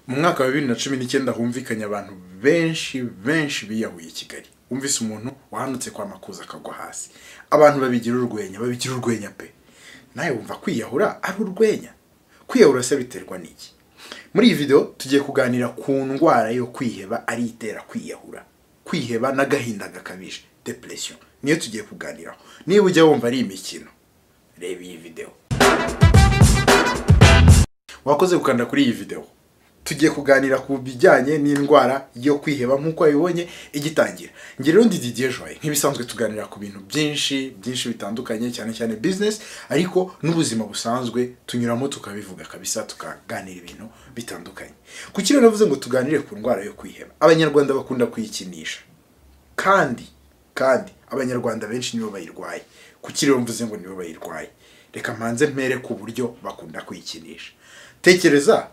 Mu mwaka wa 2019 humvikanye abantu benshi biyahuye Kigali. Umvise umuntu wahanutse kwa makuza akagwa hasi. Abantu babigira urwenya pe. Nawe wumva kwiyahura ari urwenya. Kwiyahura se biterwa n'iki? Muri iyi video tugiye kuganira ku ndwara yo kwiheba ari itera kwiyahura. Kwiheba n'agahinda gakabije, depression. Niyo tugiye kuganiraho. Niba ujya wumva ari imikino, reba iyi video. Wakoze gukanda kuri iyi video. Tugiye kuganira ku bijyanye n'indwara yo kwiheba nkuko wabibonye igitangira. Nge rero ndi Didier Joy, nk'ibisanzwe tuganira ku bintu byinshi bitandukanye, cyane business, ariko n'ubuzima busanzwe tunyuramo tukabivuga kabisa, tukaganira ibintu bitandukanye. Kuki rero navuze ngo tuganire ku ndwara yo kwiheba? Abanyarwanda bakunda kuyikinisha. Kandi abanyarwanda benshi nibo bayirwaye. Kuki rero mvuze ngo nibo bayirwaye? Reka mpanze mpere ku buryo bakunda kuyikinisha. Tekereza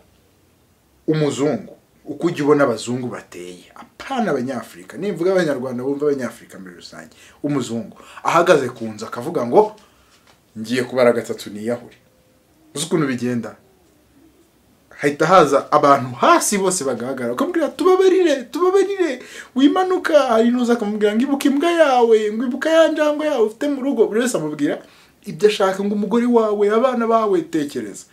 umuzungu, uko ujya ubona abazungu bateye, apana abanyafrika. Nimvuga abanyarwanda bumva abanyafrika muri rusange. Umuzungu ahagaze ku nzu akavuga ngo ngiye kubara gatatu niyahure. Uzi ukuntu bigenda? Hahita haza abantu hasi bose bagahagarara bakamubwira tubabarire wimanuka. Hari nuza akamubwira ngo ibuka imbwa yawe, ngo ibuka ya njangwe yawe ufite mu rugo. Buri wese amubwira ibyo ashaka, ngo umugore wawe, abana bawe. Tekereza.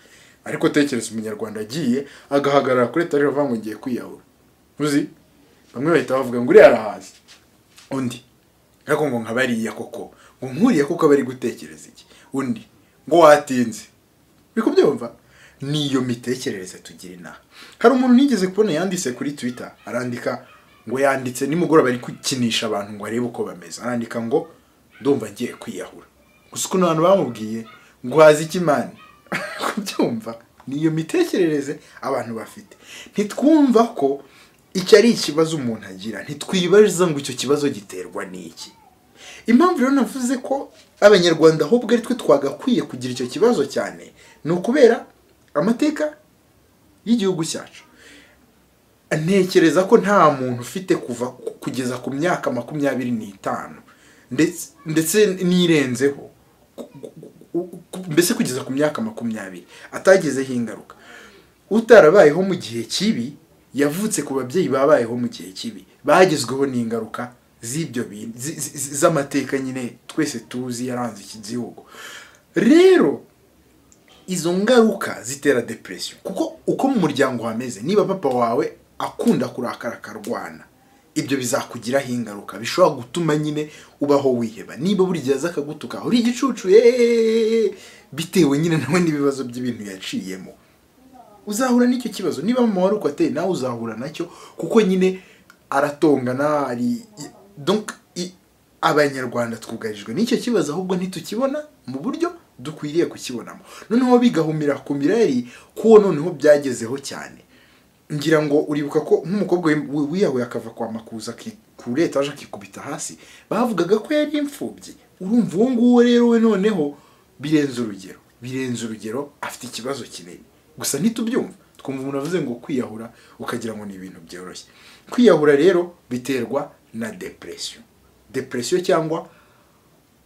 Ariko tekereza umunyarwanda agiye agahagarara kuri tari avuga ngo ngiye kwiyahura. Uzi? Bamwe bahita bavuga ngo uri arahazi. Undi ariko ngo nkabariya koko. Ngo nkuriye koko bari gutekereza iki? Undi ngo watinze. Biko byumva? Niyo mitekerereze tugira inaha. Hari umuntu nigeze kubona yanditse kuri Twitter, arandika ngo yanditse nimugoroba bari kukinisha abantu ngo arebe uko bameze. Arandika ngo ndumva ngiye kwiyahura. Gusa ukuntu abantu bamubwiye ngo hazi ikimani. Kubyumva? Niyo mitekerereze abantu bafite. Ntitwumva ko icyo ari ikibazo umuntu agira, ntitwibaza ngo icyo kibazo giterwa n'iki. Impamvu rero navuze ko abanyarwanda ahubwo ari twe twagakwiye kugira icyo kibazo cyane, ni ukubera amateka y'igihugu cyacu. Ntekereza ko nta muntu ufite kuva kugeza ku myaka 25 ndetse nirenzeho, mbese kugeza ku myaka 20 atagezeho ingaruka. Utarabayeho mu gihe kibi, yavutse ku babyeyi babayeho mu gihe kibi, bagezweho n'ingaruka z'ibyo bintu z'amateka nyine twese tuzi yaranze iki gihugu. Rero izo ngaruka zitera depression, kuko uko mu muryango hameze, niba papa wawe akunda kurakara akarwana, ibyo bizakugiraho ingaruka bishobora gutuma nyine ubaho wiheba. Niba buri gihe akagutuka uri igicucu bitewe nyine nawe n'ibibazo by'ibintu yaciyemo, uzahura n'icyo kibazo. Niba mama wari uko ateye, nawe uzahura nacyo, kuko nyine aratongana ari. Donc abanyarwanda twugarijwe n'icyo kibazo, ahubwo ntitukibona mu buryo dukwiriye kukibonamo. Noneho bigahumira ku mirari kuwo noneho byagezeho cyane. Ngira ngo uribuka ko nk'umukobwa wiyahuye akava kwa makuza ku leta aje akikubita hasi, bavugaga ko yari imfubyi. Urumva uwo nguwo rero we noneho birenze urugero, afite ikibazo kinini. Gusa ntitubyumva, twumva umuntu avuze ngo kwiyahura ukagira ngo ni ibintu byoroshye. Kwiyahura rero biterwa na depression cyangwa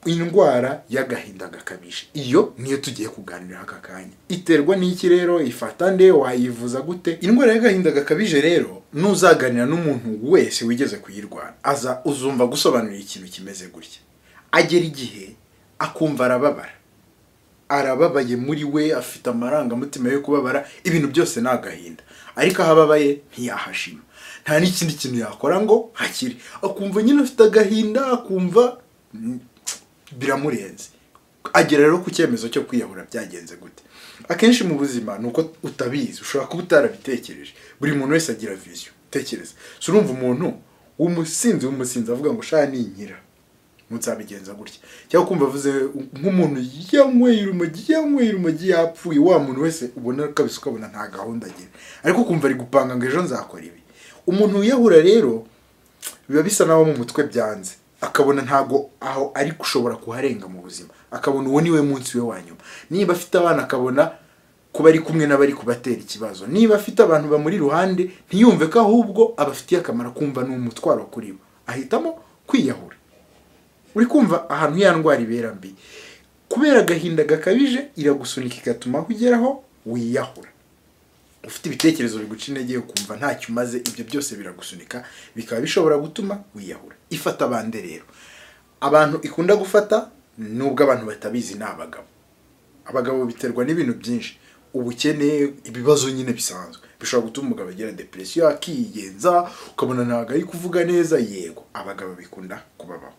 indwara y'agahinda gakabije. Iyo niyo tugiye kuganira aka kanya. Iterwa n'iki rero? Ifata nde? Wayivuza gute? Indwara y'agahinda gakabije rero, nuzaganira n'umuntu wese wigeze kuyirwara, uzumva gusobanurira ikintu kimeze gutya. Agera igihe akumva arababaye muri we, afite amarangamutima yo kubabara, ibintu byose ni agahinda. Ariko ahababaye ntiyahashima, nta n'ikindi kintu yakora ngo hakire. Akumva nyine afite agahinda, akumva biramurenze. Agera rero ku cyemezo cyo kwiyahura. Byagenze gute? Akenshi mu buzima nuko utabizi, ushobora kuba utarabitekereje. Buri muntu wese agira vision. Tekereza, so urumva umuntu w'umusinzi avuga ngo sha ninkira mutsabigenza gutya, cyangwa kumva avuze nk'umuntu yanyweye urumogi yapfuye, wa muntu wese ubona kabisa ukabona nta gahunda agira, ariko kumva ari gupanga ngo ejo nzakora ibi. Umuntu wiyahura rero biba bisa naho mu mutwe byanze, akabona ntago aho ari gushobora kuharenga mu buzima, akabona uwo niwe munsi we wanyuma. Niba afite abana akabona kuba ari kumwe n'abari kubatera ikibazo, niba afite abantu bamuri ruhande ntiyumve ko ahubwo abafitiye akamaro, kumva n'umutwaro kuri bo, ahitamo kwiyahura. Uri kumva ahantu ya ndwara ibera mbi. Kubera agahinda gakabije iragusunika igatuma ugeraho wiyahura. ufite ibitekerezo biguca intege ukumva ntacyo umaze, ibyo byose biragusunika bikaba bishobora gutuma wiyahura. Ifata abandi rero, abantu ikunda gufata nubwo abantu batabizi ni abagabo biterwa n'ibintu byinshi, ubukene, ibibazo nyine bisanzwe bishobora gutuma umugabo agira depression akiyenza, ukabona ntago ari kuvuga neza. Yego, abagabo bikunda kubabaho.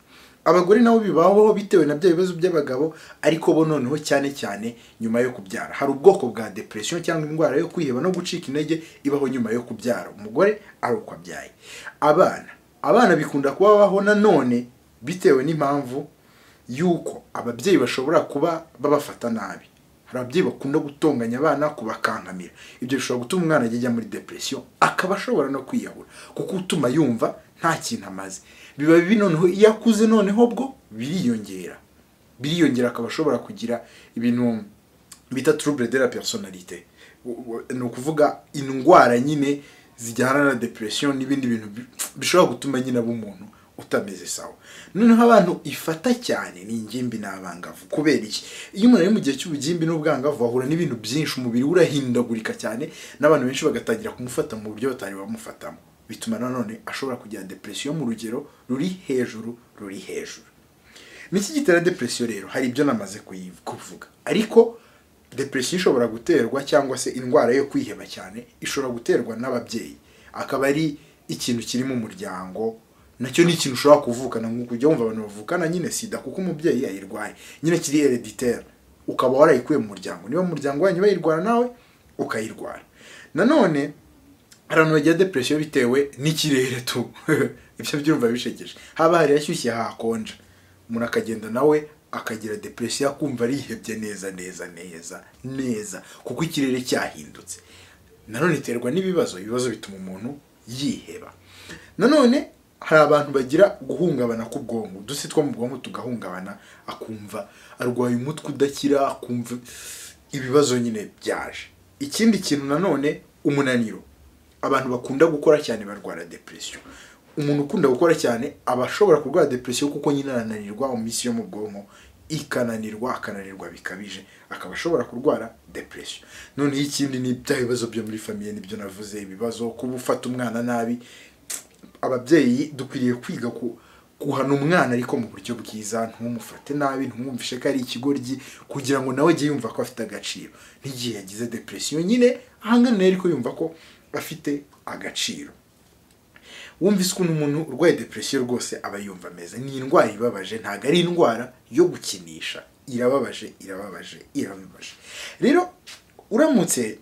Abagore nabo bibaho bitewe na bya bibazo by'abagabo, ariko bo noneho cyane cyane nyuma yo kubyara. Hari ubwoko bwa depression cyangwa indwara yo kwiheba no gucika intege ibaho nyuma yo kubyara, umugore ari uko abyaye. Abana bikunda kubaho nanone bitewe n'impamvu yuko ababyeyi bashobora kuba babafata nabi. Hari ababyeyi bakunda gutonganya abana, kubakankamira. Ibyo bishobora gutuma umwana ajya muri depression, akaba ashobora no kwiyahura kuko utuma yumva nta kintu amaze. Biba bibi noneho iyo akuze, noneho bwo biriyongera akaba ashobora kugira ibintu bita trouble de la personnalité. Ni ukuvuga indwara nyine zijyana na depression n'ibindi bintu bishobora gutuma nyine aba umuntu utameze sawa. Noneho abantu ifata cyane ni ingimbi n'abangavu. Kubera iki? Iyo umuntu ari mu gihe cy'ubugimbi n'ubwangavu ahura n'ibintu byinshi, umubiri urahindagurika cyane, n'abantu benshi bagatangira kumufata mu buryo batari bamufatamo, bituma nanone ashobora kugira depression mu rugero ruri hejuru. Niki gitera depression rero? Hari ibyo namaze kuvuga, ariko depression ishobora guterwa, cyangwa se indwara yo kwiheba cyane ishobora guterwa n'ababyeyi, akaba ari ikintu kiri mu muryango. Nacyo ni ikintu ushobora kuvukana, nk'uko ujya wumva abantu bavukana nyine sida kuko umubyeyi yayirwaye, nyine kiri hereditaire, ukaba warayikuye mu muryango. Niba mu muryango wanyu bayirwara nawe ukayirwara. Nanone abantu bagira depression bitewe n'ikirere tu ibyo byumva bishekeje. Haba hari hashyushye hakonje, umuntu akagenda nawe akagira depression akumva arihebye neza kuko ikirere cyahindutse. Nanone iterwa n'ibibazo bituma umuntu yiheba. Nanone hari abantu bagira guhungabana k'ubwonko, udusi two mu bwonko tugahungabana, akumva arwaye umutwe udakira, akumva ibibazo nyine byaje. Ikindi kintu nanone, umunaniro. Abantu bakunda gukora cyane barwara depression. Umuntu ukunda gukora cyane aba ashobora kurwara depression kuko nyine arananirwa, imitsi yo mu bwonko akananirwa bikabije, akaba ashobora kurwara depression. Noneho ikindi ni bya bibazo byo muri famille, nibyo navuze, ibibazo kuba ufata umwana nabi. Ababyeyi dukwiriye kwiga kuhana umwana ariko mu buryo bwiza, ntumufate nabi, ntumwumvishe ko ari ikigoryi, kugira ngo nawe ajye yumva ko afite agaciro. N'igihe yagize depression nyine ahangana ariko yumva ko afite agaciro. Wumvise ukuntu umuntu urwaye depression rwose aba yumva ameze. Ni indwara ibabaje, ntago ari indwara yo gukinisha. Irababaje. Rero uramutse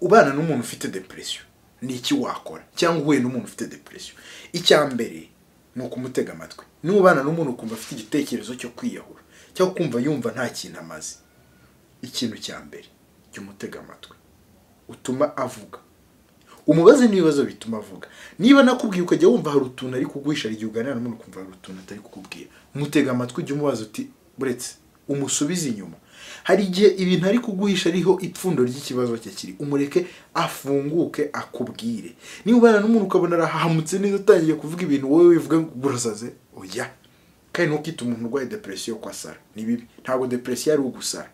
ubana n'umuntu ufite depression, ni iki wakora? Cyangwa uhuye n'umuntu ufite depression, icyambere ni ukumutega amatwi. Nubana n'umuntu ukumva afite igitekerezo cyo kwiyahura cyangwa kumva yumva nta kintu amaze, ikintu cyambere cyo mutega amatwi, utuma avuga. Umubaze n'ibibazo bituma avuga. Niba nakubwiye ukajya wumva hari utuntu ari kuguhisha, igihe uganira n'umuntu ukumva hari utuntu atari kukubwira, mutega amatwi, ujye umubaza uti buretse, umusubize inyuma. Hari igihe ibintu ari kuguhisha ariho ipfundo ry'ikibazo cye kiri, umureke afunguke akubwire. Niba ubana n'umuntu ukabona arahamutse neza utangiye kuvuga ibintu wowe wivuga ngo burasaze, oya. Kandi ntukite umuntu urwaye depression ko asara, ni bibi. Ntabwo depression ari ugusara,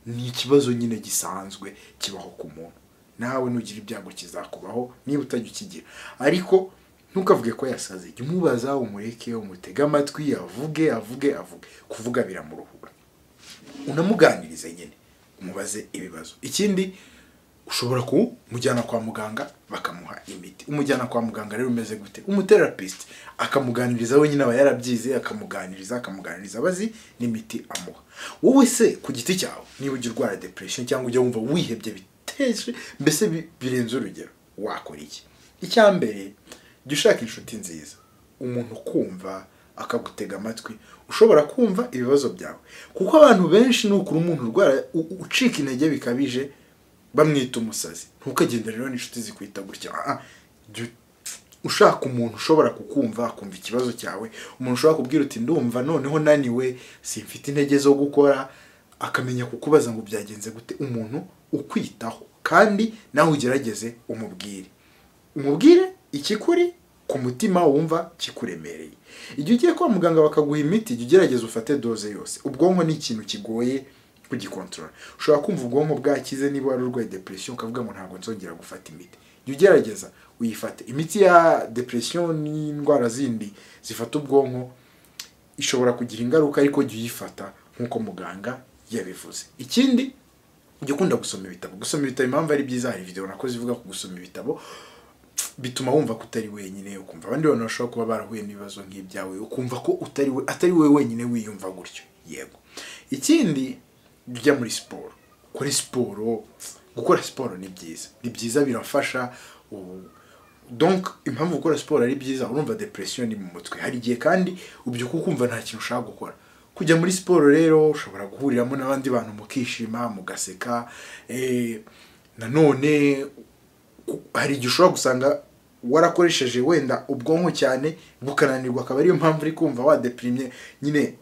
ni ikibazo nyine gisanzwe kibaho ku muntu. Nawe nugira ibyago kizakubaho niba utajya ukigira, ariko ntukavuge ko yasaze. Jya umubaza, umureke, umutega amatwi, avuge. Kuvuga biramuruhura. Unamuganirize nyine, umubaze ibibazo. Ikindi, ushobora kumujyana kwa muganga bakamuha imiti. Umujyana kwa muganga rero umeze gute? Umutherapist akamuganiriza, we nyine aba yarabyize, akamuganiriza abazi n'imiti amuha. Wowe se ku giti cyawe, niba ujya urwara depression cyangwa ujya wumva wihebye biteje mbese birenze urugero, wakora iki? Icyambere, jya ushaka inshuti nziza, umuntu kumva akagutega amatwi, ushobora kumva ibibazo byawe. Kuko abantu benshi nukuri umuntu urwara ucika intege bikabije bamwita umusazi. Ntukagende rero n'inshuti zikwita gutya. Ushaka umuntu ushobora kukumva, akumva ikibazo cyawe, umuntu ushobora kubwira uti ndumva noneho naniwe, simfite intege zo gukora, akamenya kukubaza ngo byagenze gute. Umuntu ukwitaho, kandi nawe ugerageze umubwire ikikuri ku mutima wumva kikuremereye. Igihe ugiye kwa muganga bakaguha imiti, jya ugerageza ufate doze yose. Ubwonko ni ikintu kigoye kugikontorora. Ushobora kumva ubwonko bwakize niba wari urwaye depression ukavuga ngo ntabwo nzongera gufata imiti. Jya ugerageza uyifate. Imiti ya depression n'indwara zindi zifata ubwonko ishobora kugira ingaruka, ariko jya uyifata nk'uko muganga yabivuze. Ikindi, ujya ukunda gusoma ibitabo. Gusoma ibitabo impamvu ari byiza, hari video nakoze ivuga ku gusoma ibitabo bituma wumva ko utari wenyine, ukumva abandi bantu bashobora kuba barahuye n'ibibazo nk'ibyawe, ukumva ko atari we wenyine wiyumva gutyo. Yego. Ikindi, ujya muri siporo. Kuri siporo, gukora siporo ni byiza. Ni byiza, birafasha. Donc impamvu gukora siporo ari byiza, urumva depression ni mu mutwe. Hari igihe kandi ubyuka ukumva nta kintu ushaka gukora. Kujya muri siporo rero ushobora guhuriramo n'abandi bantu mukishima, mugaseka. Nanone hari igihe ushobora gusanga warakoresheje wenda ubwonko cyane bukananirwa, akaba ariyo mpamvu uri kumva wadeprimye, nyine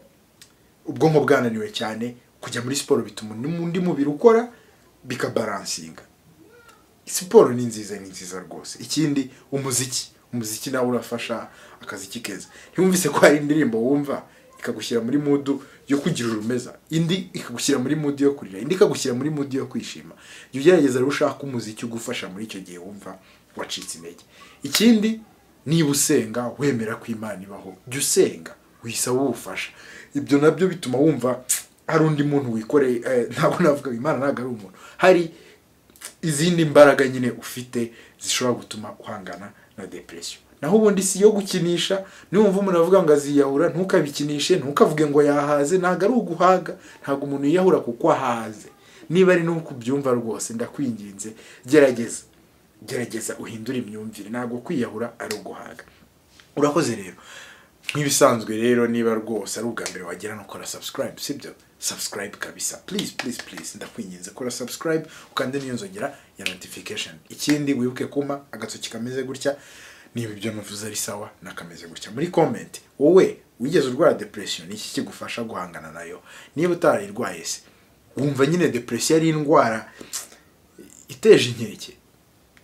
ubwonko bwananiwe cyane. Kujya muri siporo bituma undi mubiri ukora bikabalansinga. Siporo ni nziza rwose. Ikindi, umuziki nawe urafasha, akaziki keza. Ntiwumvise ko hari indirimbo wumva ikagushyira muri mood yo kugira urumeza, indi ikagushyira muri mood yo kurira, indi ikagushyira muri mood yo kwishima. Jya ugerageza rero ushaka umuziki ugufasha muri icyo gihe wumva wacitse intege. Ikindi, niba usenga wemera ko Imana ibaho, jya usenga wisaba ubufasha. Ibyo nabyo bituma wumva hari undi muntu wikoreye. Ntabwo navuga Imana ntabwo ari umuntu, hari izindi mbaraga nyine ufite zishobora gutuma uhangana na depression. Naho ubundi si yo gukinisha. Niwumva umuntu avuga ngo aziyahura, ntukabikinishe, ntukavuge ngo yahaze. Ntabwo ari uguhaga, ntabwo umuntu yiyahura kuko ahaze. Niba ari nuko ubyumva rwose, ndakwinginze gerageza uhindure imyumvire. Ntabwo kwiyahura ari uguhaga. Urakoze rero. Nk'ibisanzwe rero, niba rwose ari ubwa mbere wagera no kora subscribe, sibyo? Subscribe kabisa, please ndakwinginze kora subscribe, ukande niyo nzogera ya notification. Ikindi, wibuke kuma agatoki kameze gutya niba ibyo navuze ari sawa nakameze gutya. Muri comment, wowe wigeze urwara depression, ni iki kigufasha guhangana nayo? Niba utarayirwaye se, wumva nyine depression ari indwara iteje inkeke,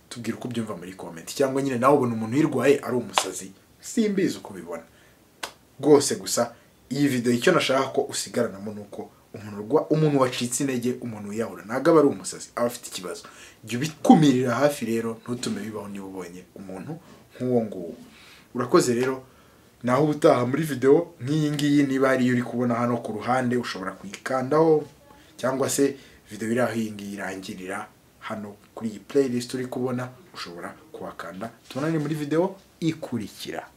tubwire uko byumva muri comment. Cyangwa nyine nawe ubona umuntu yirwaye ari umusazi, simbizi uko bibona rwose. Gusa iyi video icyo nashaka ko usigaranamo nuko umuntu wacitse intege, umuntu wiyahura, ntabwo aba ari umusazi, aba afite ikibazo. Jya ubikumirira hafi rero, ntutume bibaho niba ubonye umuntu nk'uwo nguwo. Urakoze rero. Naho ubutaha muri video nk'iyi ngiyi, niba ari uri kubona hano ku ruhande, ushobora kuyikandaho, cyangwa se video iri aho iyi ngiyi irangirira hano kuri iyi playlist uri kubona, ushobora kuhakanda. Tubonane muri video ikurikira.